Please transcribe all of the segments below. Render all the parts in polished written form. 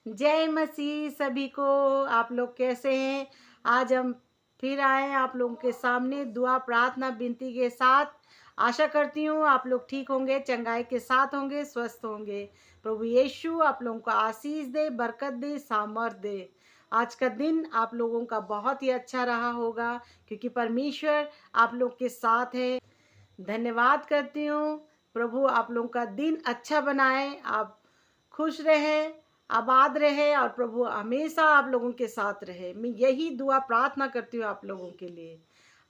जय मसीह सभी को। आप लोग कैसे हैं? आज हम फिर आए हैं आप लोगों के सामने दुआ प्रार्थना विनती के साथ। आशा करती हूँ आप लोग ठीक होंगे, चंगाई के साथ होंगे, स्वस्थ होंगे। प्रभु यीशु आप लोगों को आशीष दे, बरकत दे, सामर्थ दे। आज का दिन आप लोगों का बहुत ही अच्छा रहा होगा, क्योंकि परमेश्वर आप लोग के साथ है। धन्यवाद करती हूँ। प्रभु आप लोगों का दिन अच्छा बनाए, आप खुश रहे, आबाद रहे, और प्रभु हमेशा आप लोगों के साथ रहे। मैं यही दुआ प्रार्थना करती हूँ आप लोगों के लिए।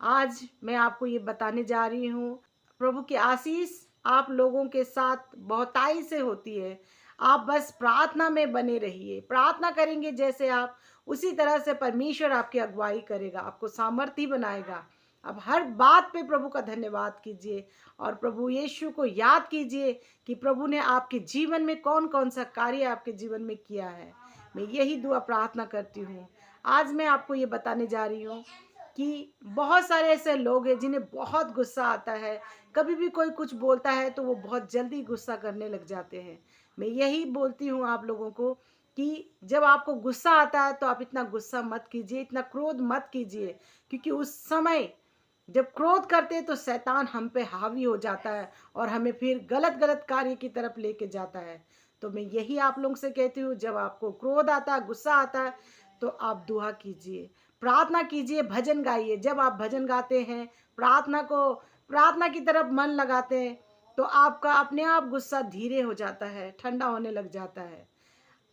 आज मैं आपको ये बताने जा रही हूँ, प्रभु की आशीष आप लोगों के साथ बहुताई से होती है। आप बस प्रार्थना में बने रहिए। प्रार्थना करेंगे जैसे आप, उसी तरह से परमेश्वर आपकी अगुवाई करेगा, आपको सामर्थ्य बनाएगा। अब हर बात पे प्रभु का धन्यवाद कीजिए और प्रभु यीशु को याद कीजिए कि प्रभु ने आपके जीवन में कौन कौन सा कार्य आपके जीवन में किया है। मैं यही दुआ प्रार्थना करती हूँ। आज मैं आपको ये बताने जा रही हूँ कि बहुत सारे ऐसे लोग हैं जिन्हें बहुत गुस्सा आता है। कभी भी कोई कुछ बोलता है तो वो बहुत जल्दी गुस्सा करने लग जाते हैं। मैं यही बोलती हूँ आप लोगों को कि जब आपको गुस्सा आता है तो आप इतना गुस्सा मत कीजिए, इतना क्रोध मत कीजिए, क्योंकि उस समय जब क्रोध करते हैं तो शैतान हम पे हावी हो जाता है और हमें फिर गलत गलत कार्य की तरफ लेके जाता है। तो मैं यही आप लोगों से कहती हूँ, जब आपको क्रोध आता है, गुस्सा आता है, तो आप दुआ कीजिए, प्रार्थना कीजिए, भजन गाइए। जब आप भजन गाते हैं, प्रार्थना की तरफ मन लगाते हैं, तो आपका अपने आप गुस्सा धीरे हो जाता है, ठंडा होने लग जाता है।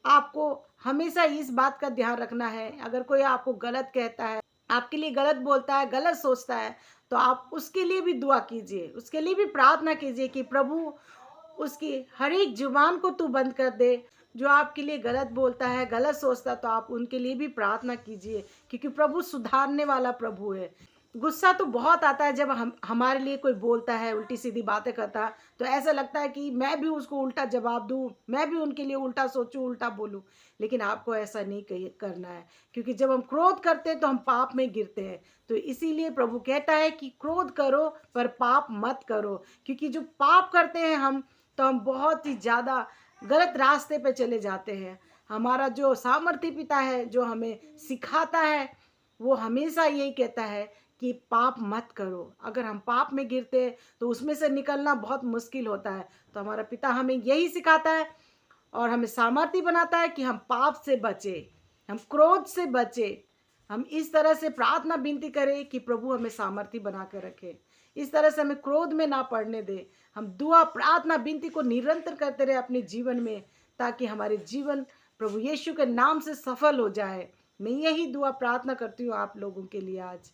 आपको हमेशा इस बात का ध्यान रखना है, अगर कोई आपको गलत कहता है, आपके लिए गलत बोलता है, गलत सोचता है, तो आप उसके लिए भी दुआ कीजिए, उसके लिए भी प्रार्थना कीजिए कि प्रभु उसकी हर एक जुबान को तू बंद कर दे। जो आपके लिए गलत बोलता है, गलत सोचता है, तो आप उनके लिए भी प्रार्थना कीजिए, क्योंकि प्रभु सुधारने वाला प्रभु है। गुस्सा तो बहुत आता है जब हम हमारे लिए कोई बोलता है, उल्टी सीधी बातें करता है, तो ऐसा लगता है कि मैं भी उसको उल्टा जवाब दूं, मैं भी उनके लिए उल्टा सोचूं, उल्टा बोलूं। लेकिन आपको ऐसा नहीं करना है, क्योंकि जब हम क्रोध करते हैं तो हम पाप में गिरते हैं। तो इसीलिए प्रभु कहता है कि क्रोध करो पर पाप मत करो, क्योंकि जो पाप करते हैं हम, तो हम बहुत ही ज़्यादा गलत रास्ते पे चले जाते हैं। हमारा जो सामर्थ्य पिता है, जो हमें सिखाता है, वो हमेशा यही कहता है कि पाप मत करो। अगर हम पाप में गिरते हैं तो उसमें से निकलना बहुत मुश्किल होता है। तो हमारा पिता हमें यही सिखाता है और हमें सामर्थ्य बनाता है कि हम पाप से बचे, हम क्रोध से बचे। हम इस तरह से प्रार्थना विनती करें कि प्रभु हमें सामर्थ्य बना कर रखे, इस तरह से हमें क्रोध में ना पड़ने दे। हम दुआ प्रार्थना विनती को निरंतर करते रहे अपने जीवन में, ताकि हमारे जीवन प्रभु यीशु के नाम से सफल हो जाए। मैं यही दुआ प्रार्थना करती हूँ आप लोगों के लिए। आज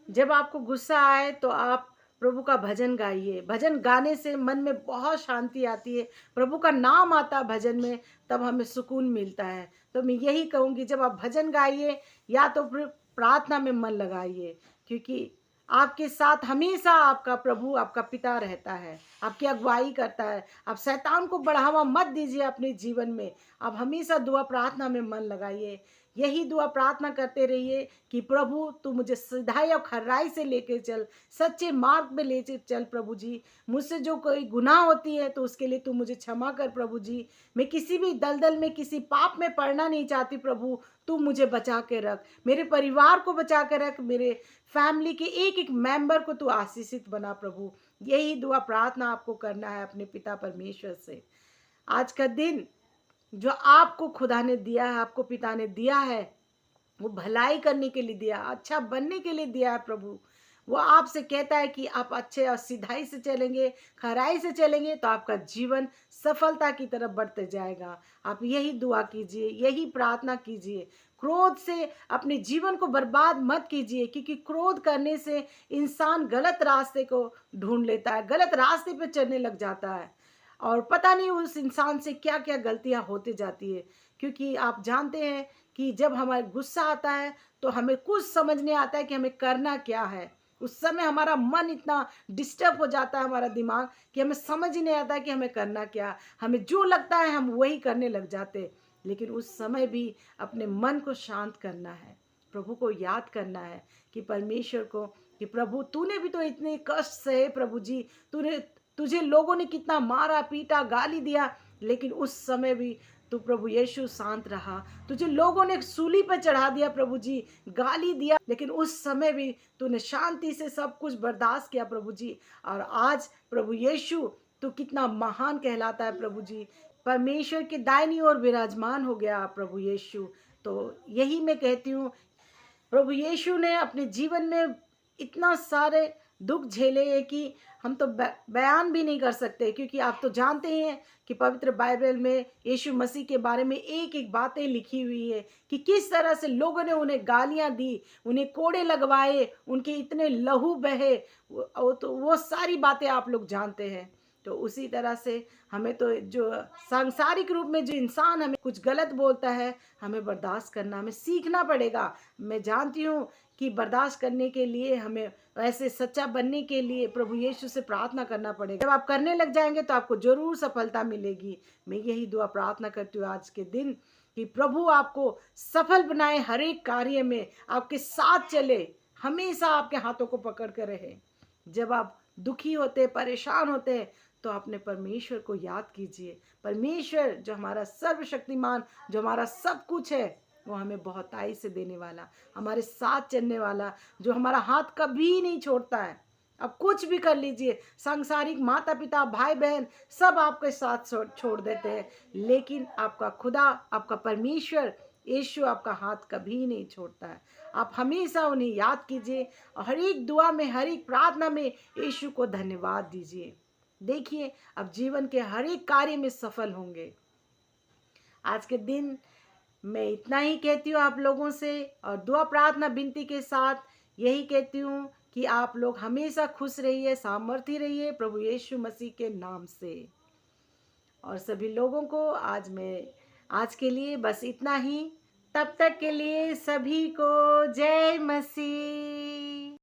जब आपको गुस्सा आए तो आप प्रभु का भजन गाइए। भजन गाने से मन में बहुत शांति आती है, प्रभु का नाम आता है भजन में, तब हमें सुकून मिलता है। तो मैं यही कहूँगी, जब आप भजन गाइए या तो फिर प्रार्थना में मन लगाइए, क्योंकि आपके साथ हमेशा आपका प्रभु, आपका पिता रहता है, आपकी अगुवाई करता है। आप शैतान को बढ़ावा मत दीजिए अपने जीवन में। आप हमेशा दुआ प्रार्थना में मन लगाइए। यही दुआ प्रार्थना करते रहिए कि प्रभु तू मुझे सिधाई और खराई से लेके चल, सच्चे मार्ग पे ले चल प्रभु जी। मुझसे जो कोई गुनाह होती है तो उसके लिए तू मुझे क्षमा कर प्रभु जी। मैं किसी भी दलदल में, किसी पाप में पड़ना नहीं चाहती प्रभु। तू मुझे बचा के रख, मेरे परिवार को बचा के रख, मेरे फैमिली के एक एक मेंबर को तू आशीषित बना प्रभु। यही दुआ प्रार्थना आपको करना है अपने पिता परमेश्वर से। आज का दिन जो आपको खुदा ने दिया है, आपको पिता ने दिया है, वो भलाई करने के लिए दिया, अच्छा बनने के लिए दिया है प्रभु। वो आपसे कहता है कि आप अच्छे और सिधाई से चलेंगे, खराई से चलेंगे, तो आपका जीवन सफलता की तरफ बढ़ते जाएगा। आप यही दुआ कीजिए, यही प्रार्थना कीजिए। क्रोध से अपने जीवन को बर्बाद मत कीजिए, क्योंकि क्रोध करने से इंसान गलत रास्ते को ढूंढ लेता है, गलत रास्ते पे चलने लग जाता है, और पता नहीं उस इंसान से क्या क्या गलतियां होती जाती है। क्योंकि आप जानते हैं कि जब हमारे गुस्सा आता है तो हमें कुछ समझ नहीं आता है कि हमें करना क्या है। उस समय हमारा मन इतना डिस्टर्ब हो जाता है, हमारा दिमाग, कि हमें समझ ही नहीं आता है कि हमें करना क्या। हमें जो लगता है हम वही करने लग जाते हैं। लेकिन उस समय भी अपने मन को शांत करना है, प्रभु को याद करना है कि परमेश्वर को, कि प्रभु तूने भी तो इतने कष्ट सहे प्रभु जी, तूने तुझे लोगों ने कितना मारा पीटा गाली दिया, लेकिन उस समय भी तू प्रभु यीशु शांत रहा। तुझे लोगों ने सूली पर चढ़ा दिया प्रभु जी, गाली दिया, लेकिन उस समय भी तूने शांति से सब कुछ बर्दाश्त किया प्रभु जी। और आज प्रभु यीशु तू कितना महान कहलाता है प्रभु जी, परमेश्वर के दाहिनी ओर विराजमान हो गया प्रभु यीशु। तो यही मैं कहती हूँ, प्रभु यीशु ने अपने जीवन में इतना सारे दुख झेले हैं कि हम तो बयान भी नहीं कर सकते, क्योंकि आप तो जानते हैं कि पवित्र बाइबल में यीशु मसीह के बारे में एक एक बातें लिखी हुई है कि किस तरह से लोगों ने उन्हें गालियां दी, उन्हें कोड़े लगवाए, उनके इतने लहू बहे, तो वो सारी बातें आप लोग जानते हैं। तो उसी तरह से हमें तो जो सांसारिक रूप में जो इंसान हमें कुछ गलत बोलता है, हमें बर्दाश्त करना, हमें सीखना पड़ेगा। मैं जानती हूँ कि बर्दाश्त करने के लिए हमें ऐसे सच्चा बनने के लिए प्रभु यीशु से प्रार्थना करना पड़ेगा। जब आप करने लग जाएंगे तो आपको जरूर सफलता मिलेगी। मैं यही दुआ प्रार्थना करती हूँ आज के दिन कि प्रभु आपको सफल बनाए, हर एक कार्य में आपके साथ चले, हमेशा आपके हाथों को पकड़ कर रहे। जब आप दुखी होते, परेशान होते हैं, तो अपने परमेश्वर को याद कीजिए। परमेश्वर जो हमारा सर्वशक्तिमान, जो हमारा सब कुछ है, वो हमें बहुताई से देने वाला, हमारे साथ चलने वाला, जो हमारा हाथ कभी नहीं छोड़ता है। अब कुछ भी कर लीजिए, सांसारिक माता पिता भाई बहन सब आपके साथ छोड़ देते हैं, लेकिन आपका खुदा, आपका परमेश्वर यीशु आपका हाथ कभी नहीं छोड़ता है। आप हमेशा उन्हें याद कीजिए और हर एक दुआ में, हर एक प्रार्थना में यीशु को धन्यवाद दीजिए। देखिए, अब जीवन के हर एक कार्य में सफल होंगे। आज के दिन मैं इतना ही कहती हूँ आप लोगों से, और दुआ प्रार्थना विनती के साथ यही कहती हूँ कि आप लोग हमेशा खुश रहिए, सामर्थ्य रहिए प्रभु यीशु मसीह के नाम से। और सभी लोगों को आज के लिए बस इतना ही। तब तक के लिए सभी को जय मसीह।